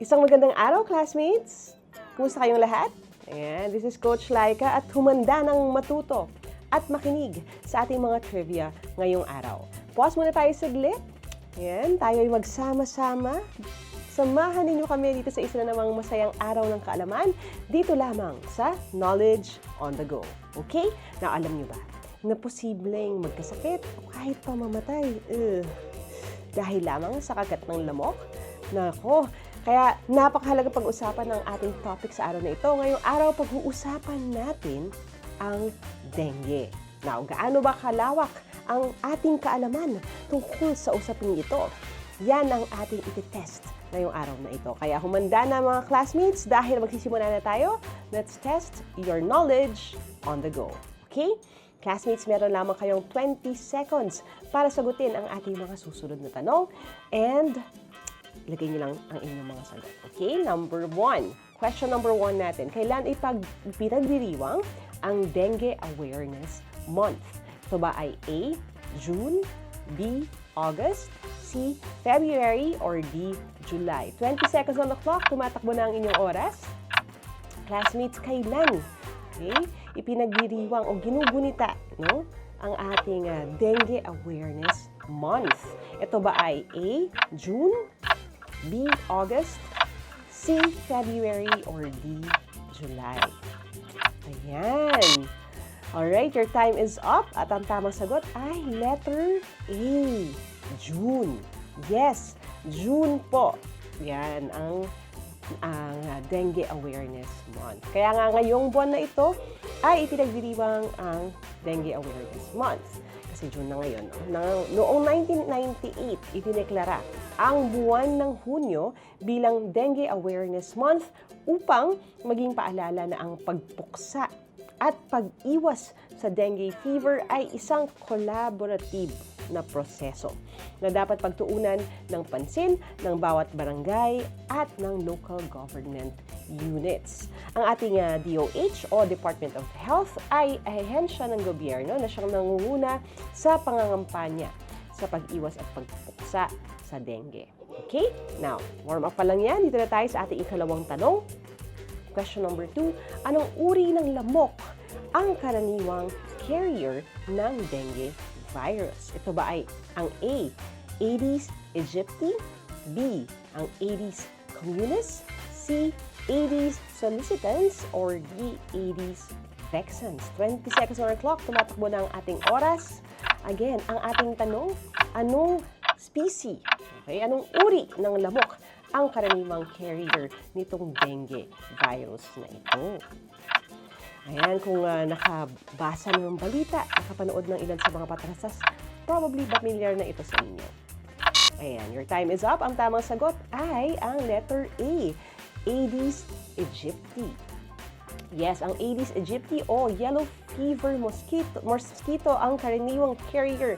Isang magandang araw, classmates! Kumusta kayong lahat? Ayan, this is Coach Laika at humanda ng matuto at makinig sa ating mga trivia ngayong araw. Pause muna tayo saglit. Ayan, tayo ay magsama-sama. Samahan ninyo kami dito sa isa na namang masayang araw ng kaalaman dito lamang sa Knowledge on the Go. Okay? Now, alam nyo ba na posibleng magkasakit o kahit pa mamatay dahil lamang sa kagat ng lamok? Nako, kaya napakahalaga pag-usapan ng ating topic sa araw na ito. Ngayong araw, pag-uusapan natin ang dengue. Now, gaano ba kalawak ang ating kaalaman tungkol sa usaping ito? Yan ang ating ititest ngayong araw na ito. Kaya humanda na mga classmates dahil magsisimula na tayo. Let's test your knowledge on the go. Okay? Classmates, meron lamang kayong 20 seconds para sagutin ang ating mga susunod na tanong. And ilagay niyo lang ang inyong mga sagot. Okay? Number 1. Question number 1 natin. Kailan ipinagdiriwang ang Dengue Awareness Month? Ito ba ay A, June, B, August, C, February, or D, July? 20 seconds on the clock. Tumatakbo na ang inyong oras. Classmates, kailan ipinagdiriwang o ginugunita ang ating Dengue Awareness Month? Ito ba ay A, June, B, August, C, February, or D, July? Ayan. Alright, your time is up. At ang tamang sagot ay letter A, June. Yes, June po. Yan ang Dengue Awareness Month. Kaya nga ngayong buwan na ito ay ipinagdiriwang ang Dengue Awareness Month. Kasi June na ngayon. Noong 1998, ipineklara ang buwan ng Hunyo bilang Dengue Awareness Month upang maging paalala na ang pagpuksa at pag-iwas sa dengue fever ay isang collaborative na proseso na dapat pagtuunan ng pansin ng bawat barangay at ng local government units. Ang ating DOH o Department of Health ay ahensya ng gobyerno na siyang nangunguna sa pangangampanya sa pag-iwas at pagpuksa sa dengue. Okay? Now, warm up pa lang yan. Dito na tayo sa ating ikalawang tanong. Question number 2. Anong uri ng lamok ang karaniwang carrier ng dengue virus? Ito ba ay ang A, Aedes aegypti, B, ang Aedes communis, C, Aedes sollicitans, or D, Aedes vexans? 20 seconds on our clock. Tumatakbo na ang ating oras. Again, ang ating tanong, anong species, anong uri ng lamok ang karaniwang carrier nitong dengue virus na ito? Ayan, kung nakabasa ng balita, nakapanood ng ilan sa mga patrasas, probably familiar na ito sa inyo. Ayan, your time is up. Ang tamang sagot ay ang letter A, Aedes aegypti. Yes, ang Aedes aegypti o yellow fever mosquito ang karaniwang carrier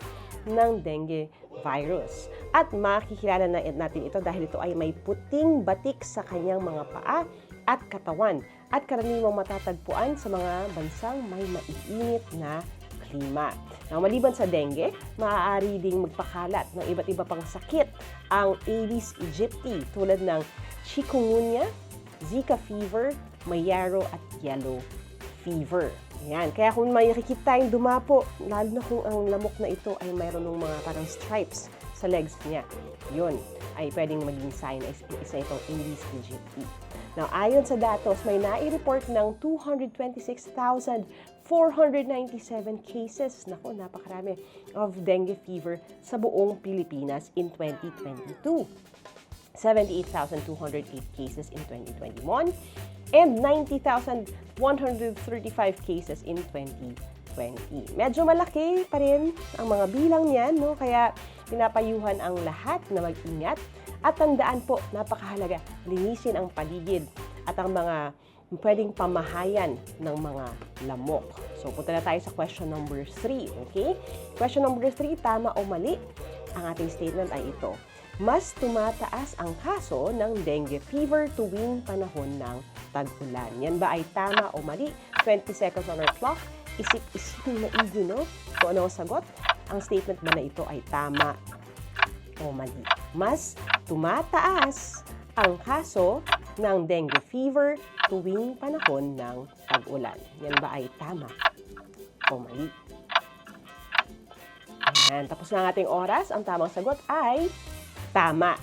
ng dengue virus. At makikilala na natin ito dahil ito ay may puting batik sa kanyang mga paa at katawan at karaniwang matatagpuan sa mga bansang may maiinit na klima. Now, maliban sa dengue, maaari ding magpakalat ng iba't iba pang sakit ang Aedes aegypti tulad ng chikungunya, Zika fever, mayaro at yellow fever. Yan. Kaya kung makikita tayong dumapo, lalo na kung ang lamok na ito ay mayroon ng mga parang stripes sa legs niya, yun ay pwedeng maging sign na isa itong Aedes aegypti. Now, ayon sa datos, may nai-report ng 226,497 cases, naku, napakarami, of dengue fever sa buong Pilipinas in 2022. 78,208 cases in 2021 and 90,135 cases in 2020. Medyo malaki pa rin ang mga bilang niyan, no? Kaya pinapayuhan ang lahat na mag-ingat at tandaan po, napakahalaga, linisin ang paligid at ang mga pwedeng pamahayan ng mga lamok. So, punta na tayo sa question number 3, okay? Question number 3, tama o mali? Ang ating statement ay ito. Mas tumataas ang kaso ng dengue fever tuwing panahon ng tag-ulan. Yan ba ay tama o mali? 20 seconds on our clock. Isip-isipin maigi, no? Kung ano ang sagot. Ang statement ba na ito ay tama o mali? Mas tumataas ang kaso ng dengue fever tuwing panahon ng tag-ulan? Yan ba ay tama o mali? Ayan, tapos na ang ating oras. Ang tamang sagot ay tama.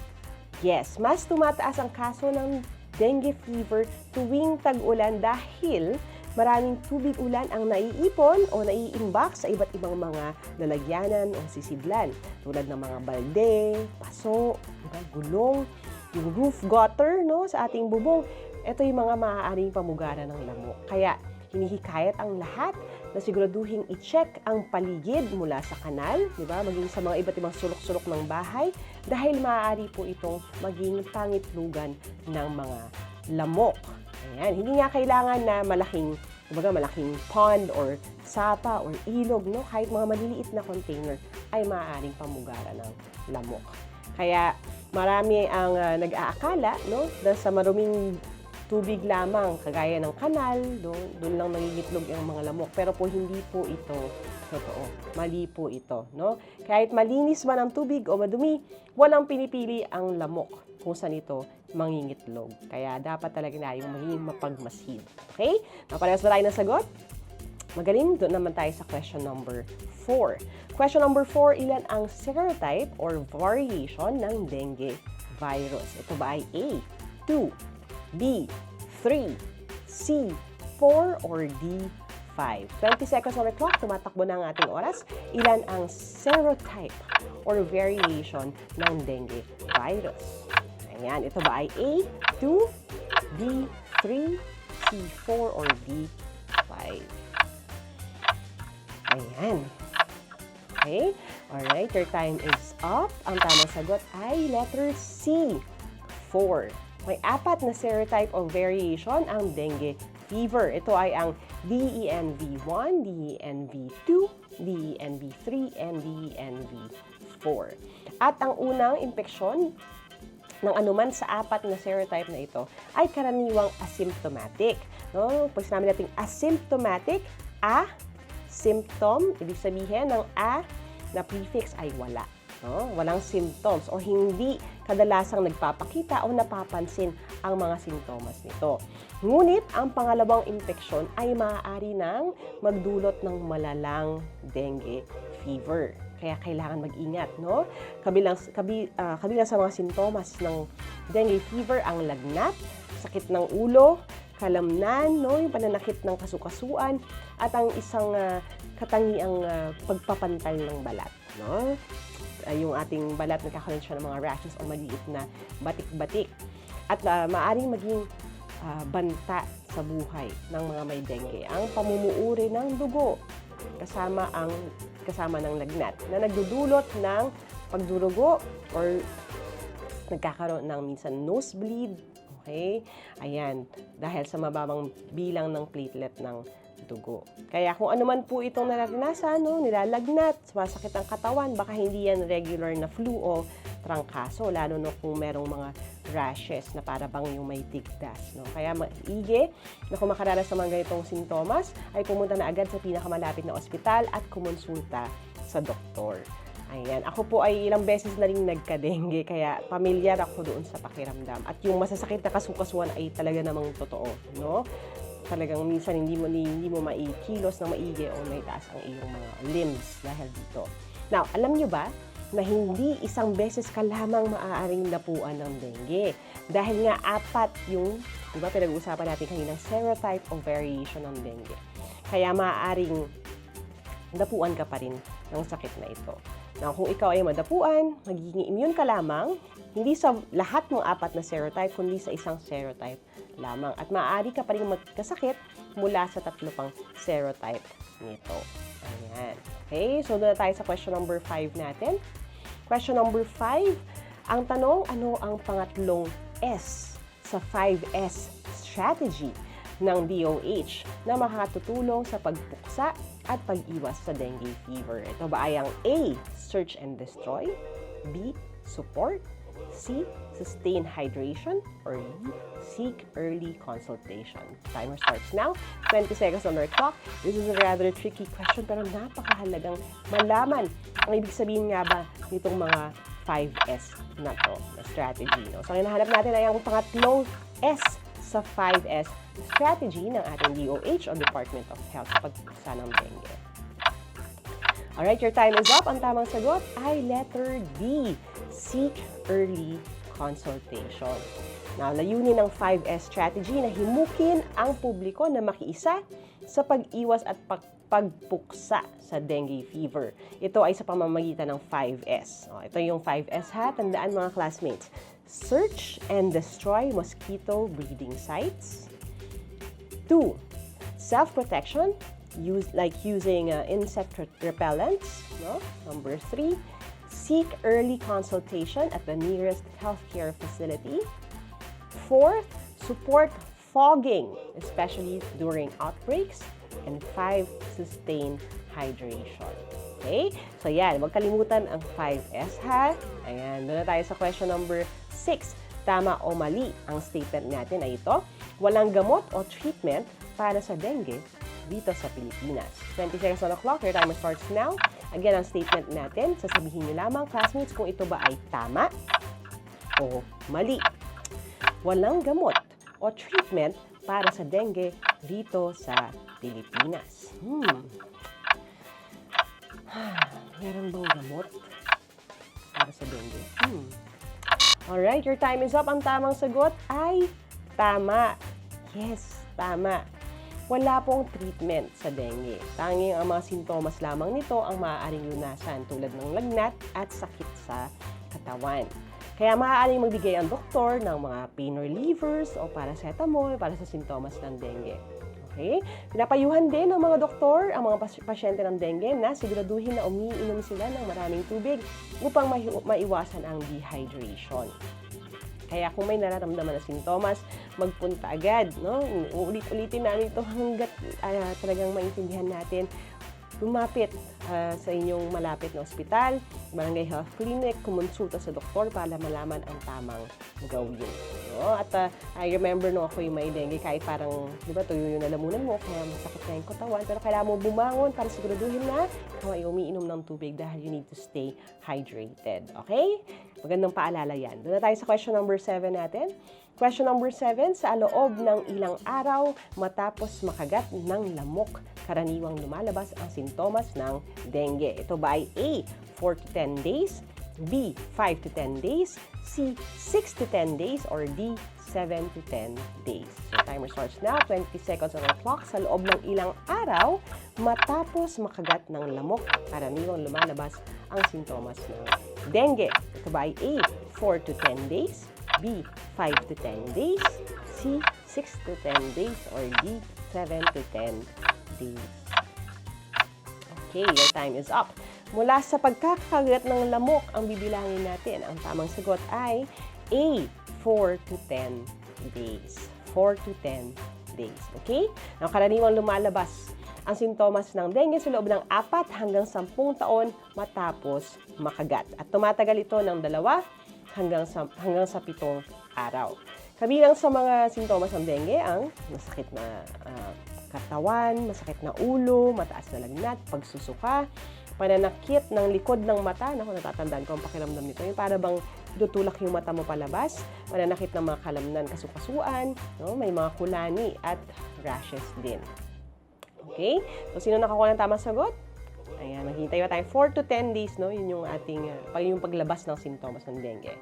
Yes, mas tumataas ang kaso ng dengue fever tuwing tag-ulan dahil maraming tubig ulan ang naiipon o naiimbak sa iba't ibang mga lalagyanan o sisidlan tulad ng mga balde, paso, gulong, yung roof gutter no, sa ating bubong. Ito yung mga maaaring pamugara ng lamok. Kaya hinihikayat ang lahat na siguraduhin i-check ang paligid mula sa kanal, di ba? Maging sa mga iba't ibang sulok-sulok ng bahay dahil maaari po itong maging pangitlugan ng mga lamok. Ayan, hindi nga kailangan na malaking pond or sapa or ilog, no? Kahit mga maliliit na container ay maaaring pamugara ng lamok. Kaya marami ang nag-aakala, no? Dahil sa maruming tubig lamang, kagaya ng kanal, doon lang nangingitlog ang mga lamok. Pero po hindi po ito totoo. Mali po ito, no? Kahit malinis man ang tubig o madumi, walang pinipili ang lamok kung saan ito mangingitlog. Kaya dapat talaga na yung maging mapagmasid. Okay? Naparehas ba tayo ng sagot? Magaling, doon naman tayo sa question number 4. Question number 4, ilan ang serotype or variation ng dengue virus? Ito ba ay A, 2, B, 3, C, 4, or D, 5? 20 seconds on the clock, tumatakbo na ang ating oras. Ilan ang serotype or variation ng dengue virus? Ayan, ito ba ay A, 2, B, 3, C, 4, or D, 5? Ayan. Okay? Alright, your time is up. Ang tamang sagot ay letter C, 4. May 4 na serotype o variation ang dengue fever. Ito ay ang DENV1, DENV2, DENV3, and DENV4. At ang unang impeksyon ng anuman sa 4 na serotype na ito ay karaniwang asymptomatic. No? Pag sinabi natin asymptomatic, symptom, ibig sabihin ng na prefix ay wala. No? Walang symptoms o hindi kadalasang nagpapakita o napapansin ang mga sintomas nito. Ngunit ang pangalawang infeksyon ay maaari nang magdulot ng malalang dengue fever. Kaya kailangan mag-ingat, no? Kabilang sa mga sintomas ng dengue fever ang lagnat, sakit ng ulo, kalamnan, no? Yung pananakit ng kasukasuan, at ang isang katangiang pagpapantal ng balat, no? Yung ating balat nagkakaroon siya ng mga rashes o maliit na batik-batik. At maaaring maging banta sa buhay ng mga may dengue ang pamumuuri ng dugo kasama ng lagnat na nagdudulot ng pagdurugo or nagkakaroon ng minsan nosebleed. Okay? Ayan, dahil sa mababang bilang ng platelet ng dugo. Kaya kung ano man po itong nararanasan, no, nilalagnat, sumasakit ang katawan, baka hindi yan regular na flu o trangkaso, lalo no kung merong mga rashes na para bang yung may tigdas. No? Kaya maigi na kung makaranas sa mga ganitong sintomas, ay pumunta na agad sa pinakamalapit na ospital at kumonsulta sa doktor. Ayan. Ako po ay ilang beses na rin nagka-dengue, kaya pamilyar ako doon sa pakiramdam. At yung masasakit na kasukasuan ay talaga namang totoo, no? Talagang minsan hindi mo maikilos na maigi o may taas ang iyong mga limbs dahil dito. Now, alam nyo ba na hindi isang beses ka lamang maaaring napuan ng dengue? Dahil nga 4 yung, di ba, pinag-uusapan natin kaninang serotype o variation ng dengue. Kaya maaaring napuan ka pa rin ng sakit na ito. Now, kung ikaw ay madapuan, magiging immune ka lamang, hindi sa lahat ng 4 na serotype, kundi sa isang serotype lamang. At maaari ka pa rin magkasakit mula sa 3 pang serotype nito. Ayan. Okay, so doon na tayo sa question number 5 natin. Question number 5, ang tanong, ano ang pangatlong S sa 5S strategy ng DOH na makakatutulong sa pagpuksa at pag-iwas sa dengue fever? Ito ba ay ang A, search and destroy, B, support, C, sustain hydration, or D, seek early consultation? Timer starts now. 20 seconds on our clock. This is a rather tricky question pero napakahalagang malaman. Ang ibig sabihin nga ba nitong mga 5S na to, na strategy. No? So, ang hinahanap natin ay ang pangatlong S sa 5S strategy ng ating DOH o Department of Health sa pagpuksa ng dengue. Alright, your time is up. Ang tamang sagot ay letter D, seek early consultation. Now, layunin ng 5S strategy na himukin ang publiko na makiisa sa pag-iwas at pagpuksa sa dengue fever. Ito ay sa pamamagitan ng 5S. O, ito yung 5S ha. Tandaan mga classmates. Search and destroy mosquito breeding sites. 2. Self-protection, using insect repellents. No? Number 3. Seek early consultation at the nearest healthcare facility. 4th, support fogging, especially during outbreaks. And 5, sustain hydration. Okay? So yan, huwag kalimutan ang 5S ha. Ayan, doon na tayo sa question number 6. Tama o mali ang statement natin ay ito. Walang gamot o treatment para sa dengue dito sa Pilipinas. 20 seconds on the clock. Your timer starts now. Again, ang statement natin, sasabihin niyo lamang, classmates, kung ito ba ay tama o mali. Walang gamot o treatment para sa dengue dito sa Pilipinas. Meron bang gamot para sa dengue? Alright, your time is up. Ang tamang sagot ay tama. Yes, tama. Wala pong treatment sa dengue. Tanging ang mga sintomas lamang nito ang maaaring lunasan tulad ng lagnat at sakit sa katawan. Kaya maaaring magbigay ang doktor ng mga pain relievers o paracetamol para sa sintomas ng dengue. Okay? Pinapayuhan din ng mga doktor ang mga pasyente ng dengue na siguraduhin na umiinom sila ng maraming tubig upang maiwasan ang dehydration. Kaya kung may nararamdaman na sintomas, magpunta agad. No? Ulit-ulitin namin ito hanggat talagang maintindihan natin. Lumapit sa inyong malapit na ospital, barangay health clinic, kumonsulta sa doktor para malaman ang tamang gawin. No? At I remember nung ako yung may dengue, kahit parang, di ba, tuyo yung lalamunan mo, kaya masakit na yung katawan, pero kailangan mo bumangon para siguraduhin na ikaw ay umiinom ng tubig dahil you need to stay hydrated. Okay? Magandang paalala yan. Doon na tayo sa question number 7 natin. Question number 7, sa loob ng ilang araw matapos makagat ng lamok, karaniwang lumalabas ang sintomas ng dengue. Ito ba ay A, 4 to 10 days, B, 5 to 10 days, C, 6 to 10 days, or D, 7 to 10 days. So, timer starts now, 20 seconds on the clock. Sa loob ng ilang araw matapos makagat ng lamok, karaniwang lumalabas ang sintomas ng dengue. Ito ba ay A, 4 to 10 days, B, 5 to 10 days, C, 6 to 10 days, or D, 7 to 10 days. Okay, your time is up. Mula sa pagkakagat ng lamok, ang bibilangin natin. Ang tamang sagot ay A, 4 to 10 days. 4 to 10 days. Okay? Now, karaniwang lumalabas ang sintomas ng dengue sa loob ng 4 hanggang 10 taon matapos makagat. At tumatagal ito ng 2 hanggang sa 7 araw. Kabilang sa mga sintomas ng dengue ang masakit na katawan, masakit na ulo, mataas na lagnat, pagsusuka, pananakit ng likod ng mata. Naku, natatandaan ko ang pakiramdam nito. Yung para bang tutulak yung mata mo palabas, pananakit ng mga kalamnan, kasukasuan, no? May mga kulani at rashes din. Okay? So, sino nakakuha ng tamang sagot? Ayan, maghintay ba tayo? 4 to 10 days, no? Yun yung ating, yung paglabas ng sintomas ng dengue.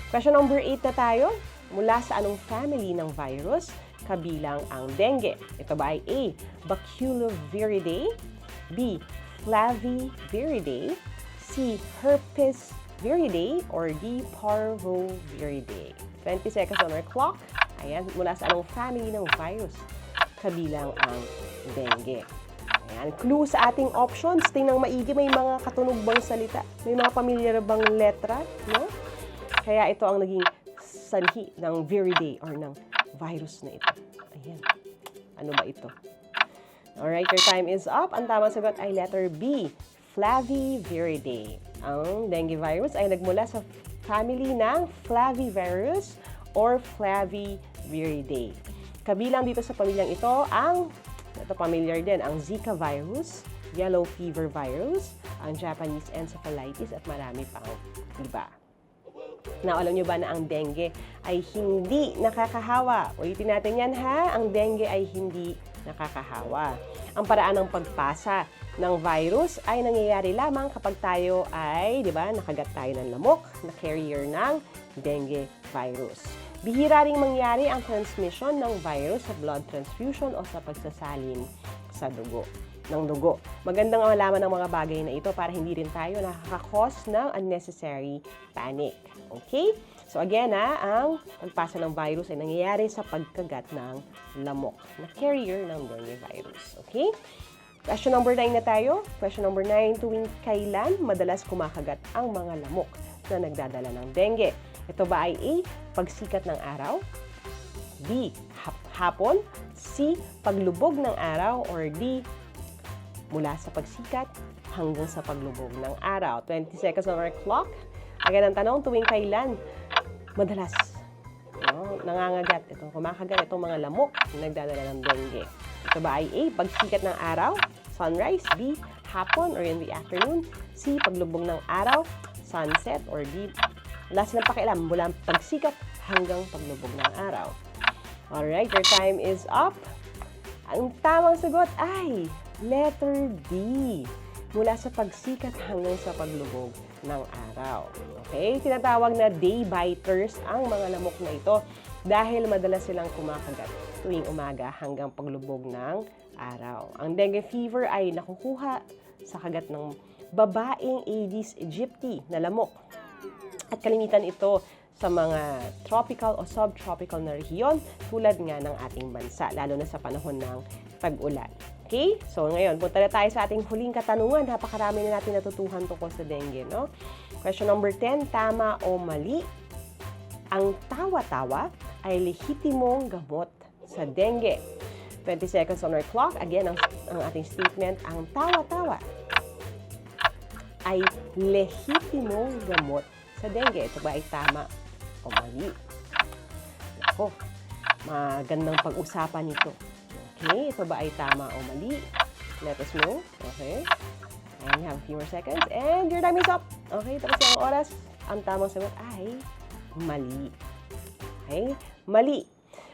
Question number 8 na tayo. Mula sa anong family ng virus kabilang ang dengue? Ito ba ay A, Baculoviridae, B, Flaviviridae, C, Herpesviridae, or D, Parvoviridae? 20 seconds on our clock. Ayan, mula sa anong family ng virus kabilang ang dengue? Ayan, clue sa ating options. Tingnan maigi, may mga katunog bang salita? May mga pamilyar bang letra? No? Kaya ito ang naging sanhi ng viridae or ng virus na ito. Ayan. Ano ba ito? Alright, your time is up. Ang tamang sagot ay letter B, Flaviviridae. Ang dengue virus ay nagmula sa family ng Flavivirus or Flaviviridae. Kabilang dito sa pamilyang ito, familiar din, ang Zika virus, yellow fever virus, ang Japanese encephalitis at marami pang iba. Now, alam nyo ba na ang dengue ay hindi nakakahawa? Ulitin natin yan ha, ang dengue ay hindi nakakahawa. Ang paraan ng pagpasa ng virus ay nangyayari lamang kapag tayo ay, di ba, nakagat tayo ng lamok na carrier ng dengue virus. Bihira ring mangyari ang transmission ng virus sa blood transfusion o sa pagsasalin sa dugo. Magandang malaman ng mga bagay na ito para hindi rin tayo nakakakos ng unnecessary panic. Okay? So again, ang pagpasa ng virus ay nangyayari sa pagkagat ng lamok na carrier ng dengue virus. Okay? Question number 9 na tayo. Question number 9, tuwing kailan madalas kumakagat ang mga lamok na nagdadala ng dengue? Ito ba ay A, pagsikat ng araw? B, hapon? C, paglubog ng araw? Or D, mula sa pagsikat hanggang sa paglubog ng araw? 20 seconds on our clock. Again, ang tanong, tuwing kailan madalas nangangagat, kumakagat itong mga lamok na nagdadala ng dengue? Ito ba ay A, pagsikat ng araw, sunrise? B, hapon or in the afternoon? C, paglubog ng araw, sunset? Or D, wala silang pakialam, mula pagsikat hanggang paglubog ng araw? Alright, your time is up. Ang tamang sagot ay letter D, mula sa pagsikat hanggang sa paglubog ng araw. Okay? Tinatawag na day biters ang mga lamok na ito dahil madalas silang kumakagat tuwing umaga hanggang paglubog ng araw. Ang dengue fever ay nakukuha sa kagat ng babaeng Aedes aegypti na lamok. At kalimitan ito sa mga tropical o subtropical na rehiyon tulad nga ng ating bansa, lalo na sa panahon ng tag-ulan. Okay? So ngayon, punta na tayo sa ating huling katanungan. Napakarami na natin natutuhan tungkol sa dengue, no? Question number 10, tama o mali? Ang tawa-tawa ay lehitimong gamot sa dengue. 20 seconds on our clock. Again, ang ating statement, ang tawa-tawa ay lehitimong gamot sa dengue. Ito ba ay tama o mali? Ako, magandang pag-usapan ito. Okay, ito ba ay tama o mali? Let us know. Okay. And you have a few more seconds. And your time is up. Okay, tapos ang oras. Ang tamang sagot ay mali. Okay, mali.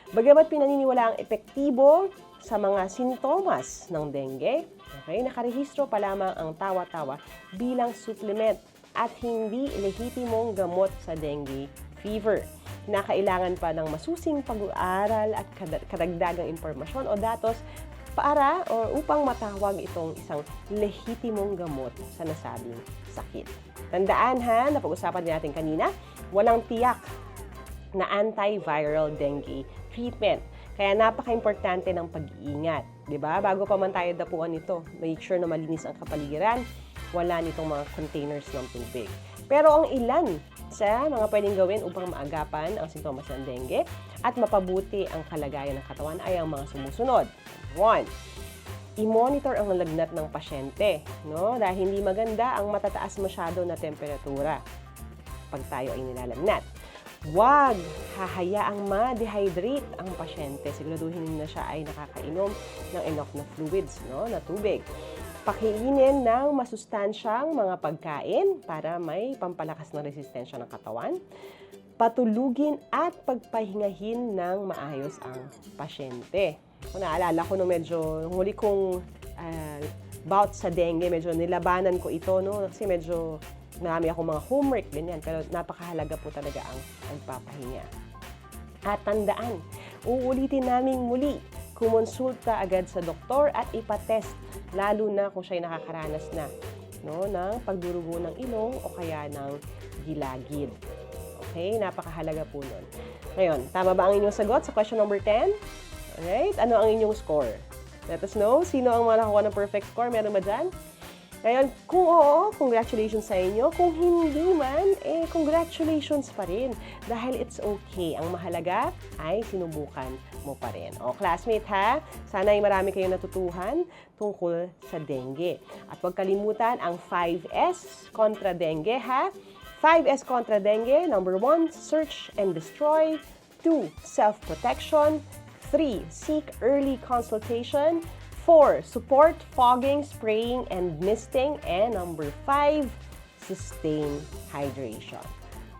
Bagamat pinaniniwala ang epektibo sa mga sintomas ng dengue, okay, nakarehistro pa lamang ang tawa-tawa bilang supplement at hindi lehitimong gamot sa dengue fever. Kinakailangan pa ng masusing pag-aaral at karagdagang impormasyon o datos para o upang matawag itong isang lehitimong gamot sa nasabing sakit. Tandaan ha, napag-usapan din natin kanina, walang tiyak na antiviral dengue treatment. Kaya napaka-importante ng pag-iingat. Diba? Bago pa man tayo dapuan ito, make sure na malinis ang kapaligiran, wala nitong mga containers ng tubig. Pero ang ilan sa mga pwedeng gawin upang maagapan ang sintomas ng dengue at mapabuti ang kalagayan ng katawan ay ang mga sumusunod. 1. I-monitor ang lagnat ng pasyente, no? Dahil hindi maganda ang matataas masyado na temperatura pag tayo ay nilalagnat. Huwag hahayaang ma-dehydrate ang pasyente. Siguraduhin na siya ay nakakainom ng enough na fluids, no? Na tubig. Pakainin ng masustansyang mga pagkain para may pampalakas na resistensya ng katawan. Patulugin at pagpahingahin ng maayos ang pasyente. Kung naalala ko no medyo huli kong bout sa dengue, medyo nilabanan ko ito, no? Kasi medyo marami akong mga homework, ganyan. Pero napakahalaga po talaga ang pagpapahinga. At tandaan, uulitin namin muli, kumonsulta agad sa doktor at ipatest, lalo na kung siya'y nakakaranas na, no, ng pagdurugo ng ilong o kaya ng gilagid. Okay? Napakahalaga po nun. Ngayon, tama ba ang inyong sagot sa question number 10? Alright? Ano ang inyong score? Let us know. Sino ang mga nakakuha ng perfect score? Meron ba dyan? Ngayon, kung oo, congratulations sa inyo. Kung hindi man, congratulations pa rin. Dahil it's okay. Ang mahalaga ay sinubukan mo pa rin. O, classmate ha, sana ay marami kayong natutuhan tungkol sa dengue. At huwag kalimutan ang 5S kontra dengue ha. 5S kontra dengue. Number 1, search and destroy. 2, self-protection. 3, seek early consultation. 4, support fogging, spraying, and misting. And number 5, sustain hydration.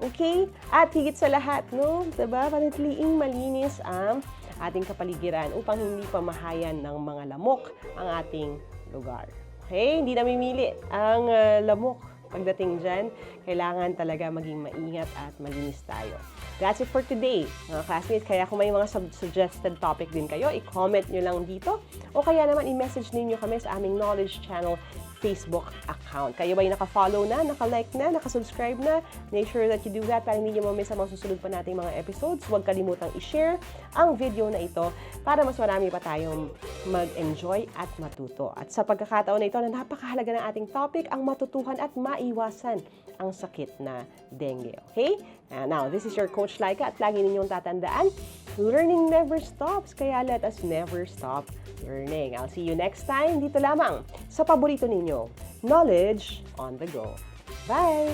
Okay? At higit sa lahat, no? Diba? Panatiliing malinis ang ating kapaligiran upang hindi pamahayan ng mga lamok ang ating lugar. Okay? Hindi namimili ang lamok pagdating dyan. Kailangan talaga maging maingat at malinis tayo. That's it for today, mga classmates. Kaya kung may mga suggested topic din kayo, i-comment nyo lang dito. O kaya naman i-message ninyo kami sa aming Knowledge Channel Facebook account. Kayo ba'y naka-follow na, naka-like na, naka-subscribe na? Make sure that you do that para hindi nyo mamiss ang mga susunod pa nating mga episodes. Huwag kalimutang i-share ang video na ito para mas marami pa tayong mag-enjoy at matuto. At sa pagkakataon na ito na napakahalaga ng ating topic, ang matutuhan at maiwasan ang sakit na dengue. Okay? Now, this is your Coach Laika at lagi ninyong tatandaan, learning never stops, kaya let us never stop learning. I'll see you next time dito lamang sa paborito ninyo, Knowledge on the Go. Bye!